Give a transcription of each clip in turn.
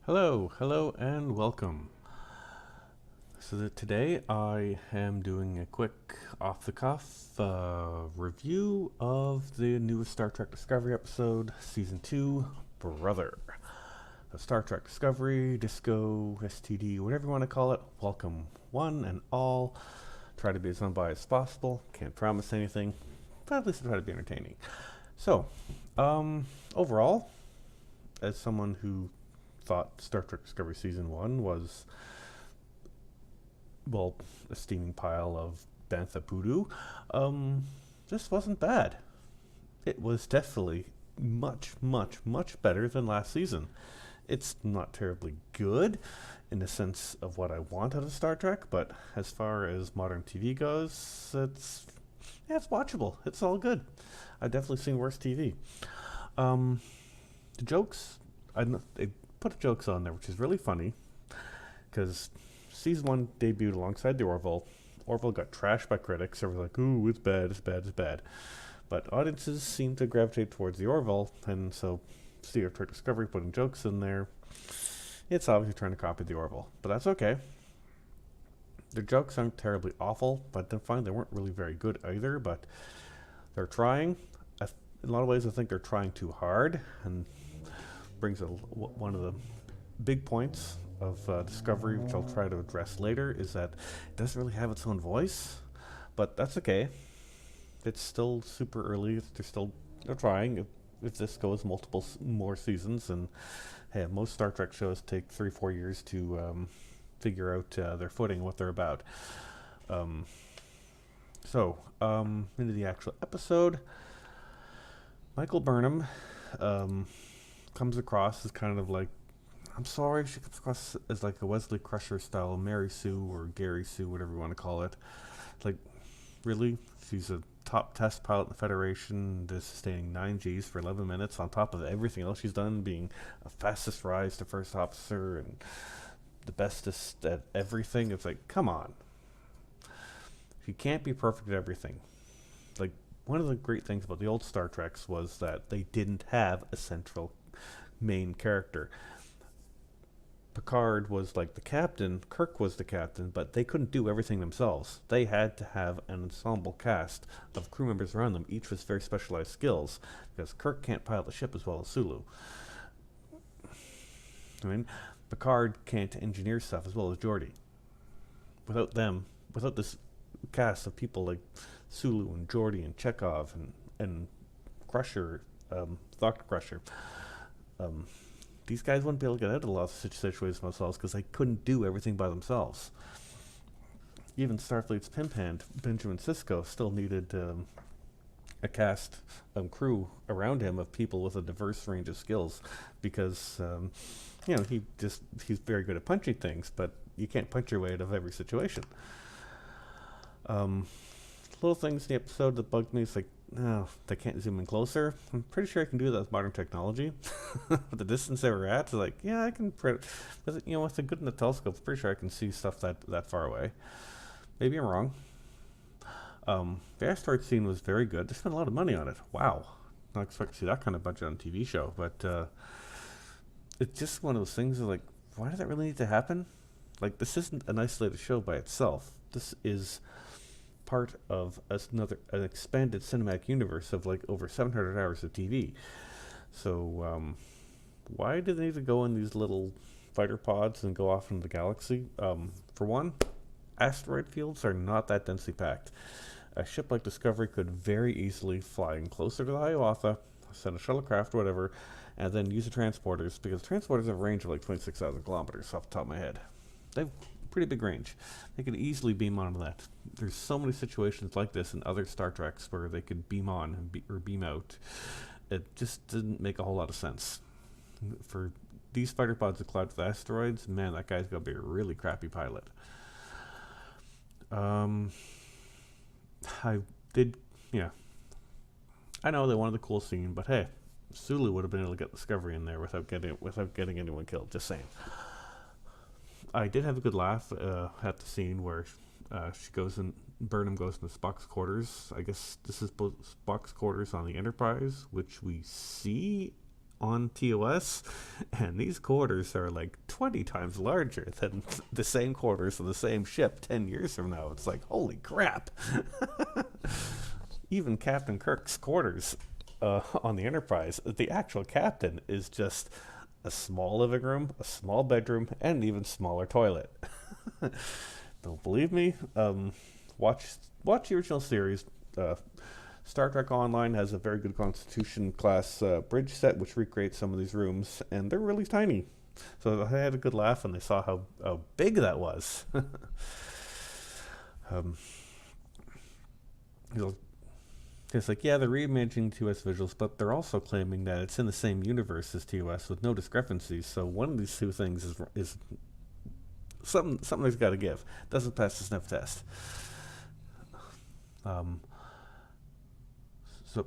Hello, and welcome. Today I am doing a quick off-the-cuff review of the newest Star Trek Discovery episode, Season 2, Brother. Star Trek Discovery, Disco, STD, whatever you want to call it, welcome one and all. Try to be as unbiased as possible, can't promise anything, but at least try to be entertaining. So, overall, as someone who thought Star Trek Discovery Season 1 was, well, a steaming pile of bantha poodoo, this wasn't bad. It was definitely much better than last season. It's not terribly good in the sense of what I want out of Star Trek, but as far as modern TV goes, it's watchable. It's all good. I've definitely seen worse TV. The jokes, they put the jokes on there, which is really funny because season one debuted alongside the Orville. Orville got trashed by critics. They were like, "Ooh, it's bad, it's bad, it's bad." But audiences seem to gravitate towards the Orville, and so Star Trek Discovery putting jokes in there. It's obviously trying to copy the Orville, but that's okay. The jokes aren't terribly awful, but I find they weren't really very good either. But they're trying. In a lot of ways, I think they're trying too hard, and brings one of the big points of Discovery, which I'll try to address later, is that it doesn't really have its own voice, but that's okay. It's still super early. They're trying. If this goes multiple more seasons, and hey, most Star Trek shows take 3-4 years to figure out their footing, what they're about. Into the actual episode. Michael Burnham comes across as kind of like, I'm sorry, she comes across as like a Wesley Crusher style Mary Sue or Gary Sue, whatever you want to call it. Like, really? She's a top test pilot in the Federation, sustaining 9 Gs for 11 minutes on top of everything else she's done, being a fastest rise to first officer and the bestest at everything. It's like, come on. She can't be perfect at everything. Like, one of the great things about the old Star Treks was that they didn't have a central main character. Picard was like the captain, Kirk was the captain, but they couldn't do everything themselves. They had to have an ensemble cast of crew members around them, each with very specialized skills, because Kirk can't pilot the ship as well as Sulu. I mean, Picard can't engineer stuff as well as Geordi. Without this cast of people like Sulu and Geordi and Chekhov and Crusher, Dr. Crusher, these guys wouldn't be able to get out of a lot of situations themselves because they couldn't do everything by themselves. Even Starfleet's pimp hand, Benjamin Sisko, still needed a cast crew around him of people with a diverse range of skills because, he's very good at punching things, but you can't punch your way out of every situation. Little things in the episode that bugged me is like, no, they can't zoom in closer. I'm pretty sure I can do that with modern technology. The distance they were at, like, yeah, I can. With the good in the telescope, I'm pretty sure I can see stuff that far away. Maybe I'm wrong. The asteroid scene was very good. They spent a lot of money on it. Wow, not expect to see that kind of budget on a TV show, but it's just one of those things of like, why did that really need to happen? Like, this isn't an isolated show by itself. This is part of an expanded cinematic universe of like over 700 hours of TV. So why do they need to go in these little fighter pods and go off into the galaxy? For one, asteroid fields are not that densely packed. A ship like Discovery could very easily fly in closer to the Hiawatha, send a shuttlecraft or whatever, and then use the transporters, because transporters have a range of like 26,000 kilometers off the top of my head. They've pretty big range. They could easily beam onto that. There's so many situations like this in other Star Treks where they could beam on or beam out. It just didn't make a whole lot of sense. For these fighter pods to collide with asteroids, man, that guy's got to be a really crappy pilot. I did, yeah. I know they wanted the cool scene, but hey, Sulu would have been able to get Discovery in there without getting anyone killed. Just saying. I did have a good laugh at the scene where Burnham goes into Spock's quarters. I guess this is Spock's quarters on the Enterprise, which we see on TOS, and these quarters are like 20 times larger than the same quarters of the same ship 10 years from now. It's like, holy crap. Even Captain Kirk's quarters on the Enterprise, the actual captain is just a small living room, a small bedroom, and an even smaller toilet. Don't believe me? Watch the original series. Star Trek Online has a very good Constitution class bridge set, which recreates some of these rooms, and they're really tiny. So I had a good laugh when they saw how big that was. um, it's like, yeah, they're reimagining TOS visuals, but they're also claiming that it's in the same universe as TOS with no discrepancies. So one of these two things is something's got to give. Doesn't pass the sniff test. So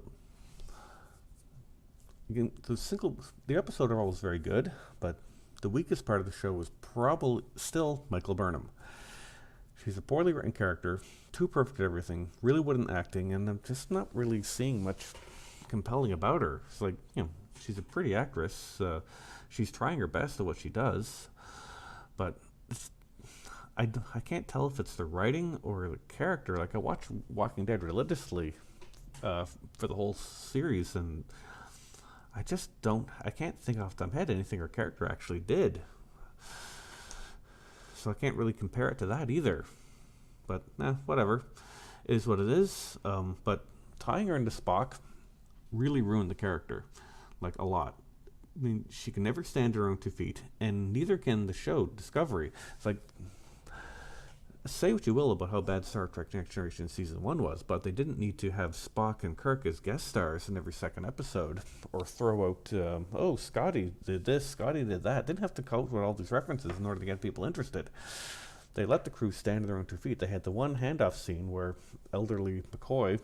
again, the episode overall was very good, but the weakest part of the show was probably still Michael Burnham. She's a poorly written character, too perfect at everything, really wooden acting, and I'm just not really seeing much compelling about her. It's like, she's a pretty actress. She's trying her best at what she does, but I can't tell if it's the writing or the character. Like, I watch Walking Dead religiously for the whole series, and I can't think off the top of my head anything her character actually did. So I can't really compare it to that either. But, whatever. It is what it is. But tying her into Spock really ruined the character. Like, a lot. I mean, she can never stand her own 2 feet, and neither can the show, Discovery. It's like, say what you will about how bad Star Trek Next Generation Season 1 was, but they didn't need to have Spock and Kirk as guest stars in every second episode, or throw out, Scotty did this, Scotty did that. Didn't have to coat with all these references in order to get people interested. They let the crew stand on their own 2 feet. They had the one handoff scene where elderly McCoy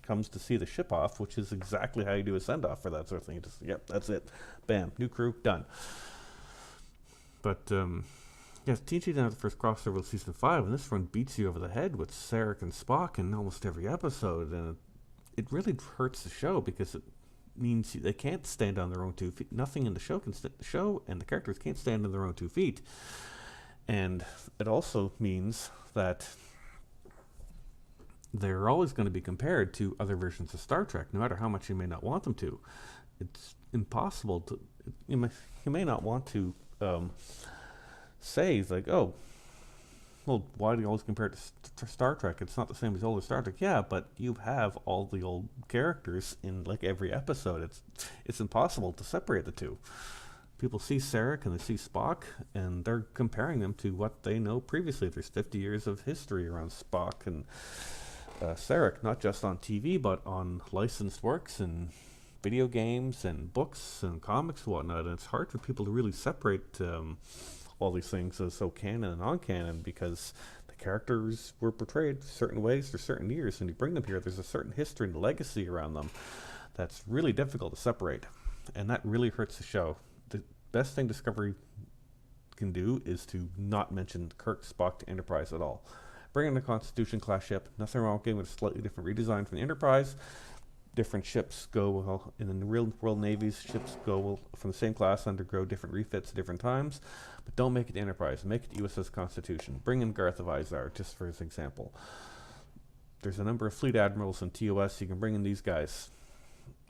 comes to see the ship off, which is exactly how you do a send-off for that sort of thing. You just, yep, that's it. Bam, new crew, done. But, yes, TNG didn't have the first crossover with Season 5, and this one beats you over the head with Sarek and Spock in almost every episode, and it really hurts the show because it means they can't stand on their own 2 feet. Nothing in the show the show and the characters can't stand on their own 2 feet. And it also means that they're always going to be compared to other versions of Star Trek, no matter how much you may not want them to. It's impossible to... You may not want to... say, like, oh, well, why do you always compare it to Star Trek? It's not the same as older Star Trek. Yeah, but you have all the old characters in, like, every episode. It's impossible to separate the two. People see Sarek and they see Spock, and they're comparing them to what they know previously. There's 50 years of history around Spock and Sarek, not just on TV, but on licensed works and video games and books and comics and whatnot. And it's hard for people to really separate all these things as so canon and non-canon, because the characters were portrayed certain ways for certain years, and you bring them here, there's a certain history and legacy around them that's really difficult to separate, and that really hurts the show. The best thing Discovery can do is to not mention Kirk, Spock to Enterprise at all. Bring in the Constitution class ship, nothing wrong with getting a slightly different redesign from the Enterprise. Different ships go, in the real world navies, ships go from the same class, undergo different refits at different times, but don't make it the Enterprise. Make it USS Constitution. Bring in Garth of Izar, just for his example. There's a number of fleet admirals in TOS. You can bring in these guys.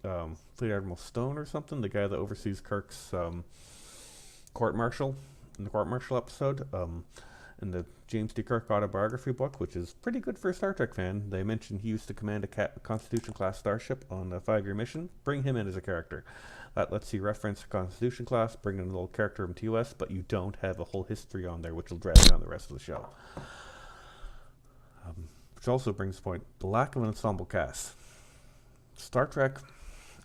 Fleet Admiral Stone or something, the guy that oversees Kirk's court-martial, in the court-martial episode. In the James D. Kirk autobiography book, which is pretty good for a Star Trek fan, they mention he used to command a Constitution-class starship on a 5-year mission. Bring him in as a character. That lets you reference Constitution-class, bring in a little character from TOS, but you don't have a whole history on there, which will drag down the rest of the show. Which also brings the point, the lack of an ensemble cast. Star Trek,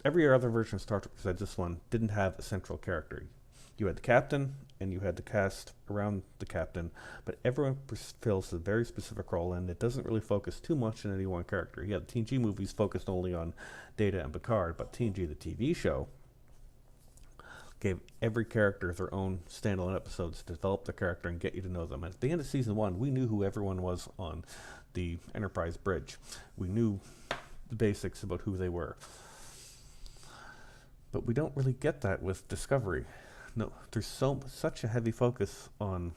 every other version of Star Trek besides this one, didn't have a central character. You had the captain, and you had the cast around the captain, but everyone fills a very specific role, and it doesn't really focus too much on any one character. Yeah, the TNG movies focused only on Data and Picard, but TNG, the TV show, gave every character their own standalone episodes to develop their character and get you to know them. And at the end of Season 1, we knew who everyone was on the Enterprise bridge. We knew the basics about who they were. But we don't really get that with Discovery. No, there's such a heavy focus on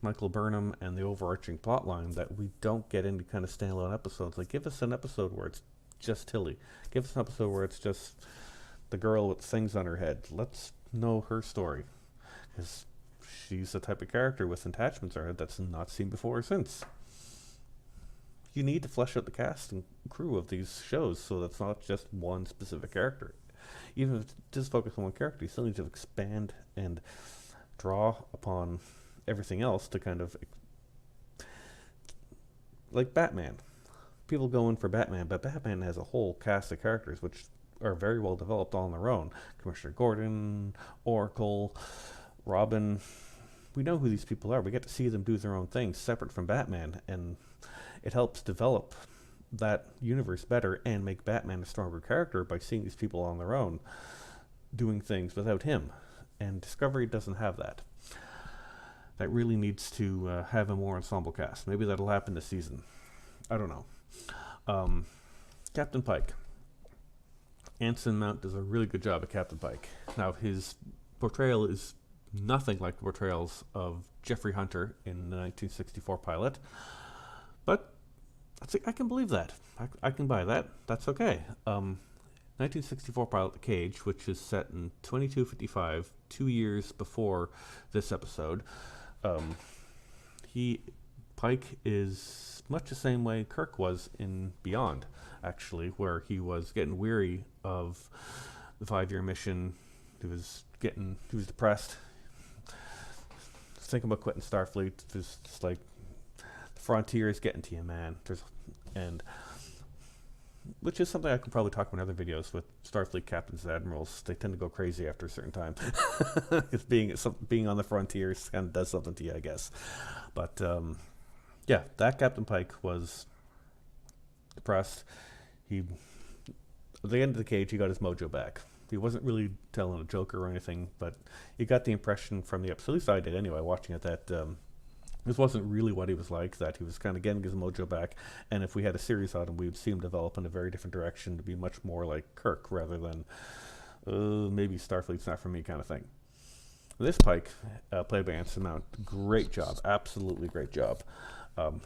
Michael Burnham and the overarching plot line that we don't get any kind of standalone episodes. Like, give us an episode where it's just Tilly. Give us an episode where it's just the girl with things on her head. Let's know her story. Because she's the type of character with attachments on her that's not seen before or since. You need to flesh out the cast and crew of these shows so that's not just one specific character. Even if it's just focus on one character, you still need to expand and draw upon everything else to kind of, like Batman. People go in for Batman, but Batman has a whole cast of characters which are very well developed all on their own. Commissioner Gordon, Oracle, Robin. We know who these people are. We get to see them do their own things separate from Batman, and it helps develop that universe better and make Batman a stronger character by seeing these people on their own doing things without him. And Discovery doesn't have that. That really needs to have a more ensemble cast. Maybe that'll happen this season. I don't know. Captain Pike. Anson Mount does a really good job at Captain Pike. Now, his portrayal is nothing like the portrayals of Jeffrey Hunter in the 1964 pilot, but I can believe that. I can buy that. That's okay. 1964 pilot The Cage, which is set in 2255, 2 years before this episode. Pike is much the same way Kirk was in Beyond, actually, where he was getting weary of the 5-year mission. He was depressed, thinking about quitting Starfleet. There's just like, the frontier is getting to you, man. Which is something I could probably talk about in other videos with Starfleet captains and admirals. They tend to go crazy after a certain time. Because being on the frontier kind of does something to you, I guess. But yeah, that Captain Pike was depressed. At the end of The Cage, he got his mojo back. He wasn't really telling a joke or anything, but you got the impression from the episode, at least I did anyway, watching it, that this wasn't really what he was like, that he was kind of getting his mojo back, and if we had a series on him, we would see him develop in a very different direction to be much more like Kirk, rather than maybe Starfleet's not for me kind of thing. This Pike, played by Anson Mount, great job, absolutely great job.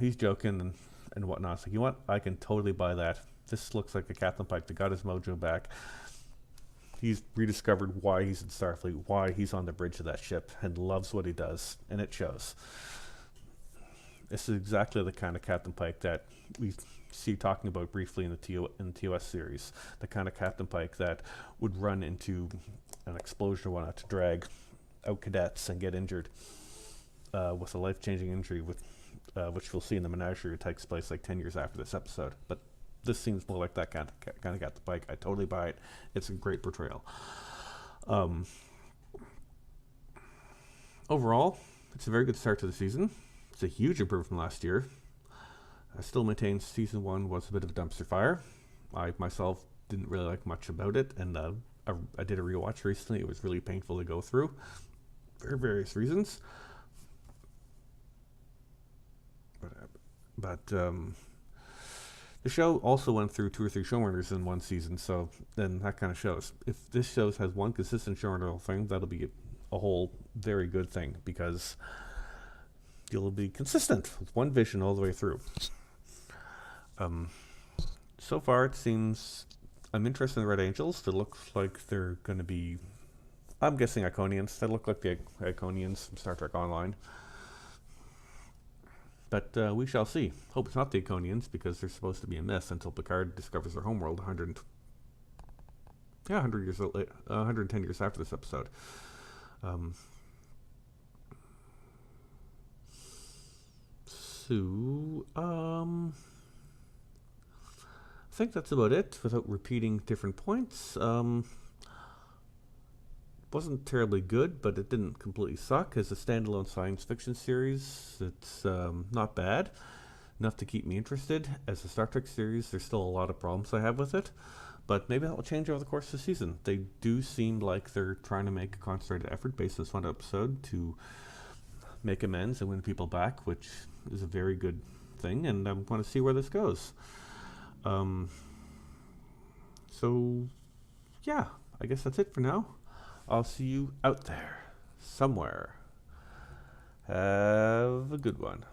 He's joking and whatnot, so you know what, I can totally buy that. This looks like a Captain Pike that got his mojo back. He's rediscovered why he's in Starfleet, why he's on the bridge of that ship, and loves what he does, and it shows. This is exactly the kind of Captain Pike that we see talking about briefly in the TOS series. The kind of Captain Pike that would run into an explosion or whatnot to drag out cadets and get injured with a life-changing injury, which we'll see in the Menagerie. It takes place like 10 years after this episode. But this seems more like that kind of Captain Pike. I totally buy it. It's a great portrayal. Overall, it's a very good start to the season. It's a huge improvement from last year. I still maintain season 1 was a bit of a dumpster fire. I myself didn't really like much about it, and I did a rewatch recently. It was really painful to go through for various reasons. But the show also went through 2 or 3 showrunners in one season, so then that kind of shows. If this show has one consistent showrunner thing, that'll be a whole very good thing, because you'll be consistent with one vision all the way through. So far, it seems I'm interested in the Red Angels. They look like they're going to be, I'm guessing, Iconians. They look like the Iconians from Star Trek Online. But we shall see. Hope it's not the Iconians, because they're supposed to be a myth until Picard discovers their homeworld 110 years after this episode. I think that's about it, without repeating different points. Wasn't terribly good, but it didn't completely suck. As a standalone science fiction series, it's not bad. Enough to keep me interested. As a Star Trek series, there's still a lot of problems I have with it, but maybe that will change over the course of the season. They do seem like they're trying to make a concentrated effort based on this one episode to make amends and win people back, which is a very good thing, and I'm going to see where this goes. So, yeah, I guess that's it for now. I'll see you out there somewhere. Have a good one.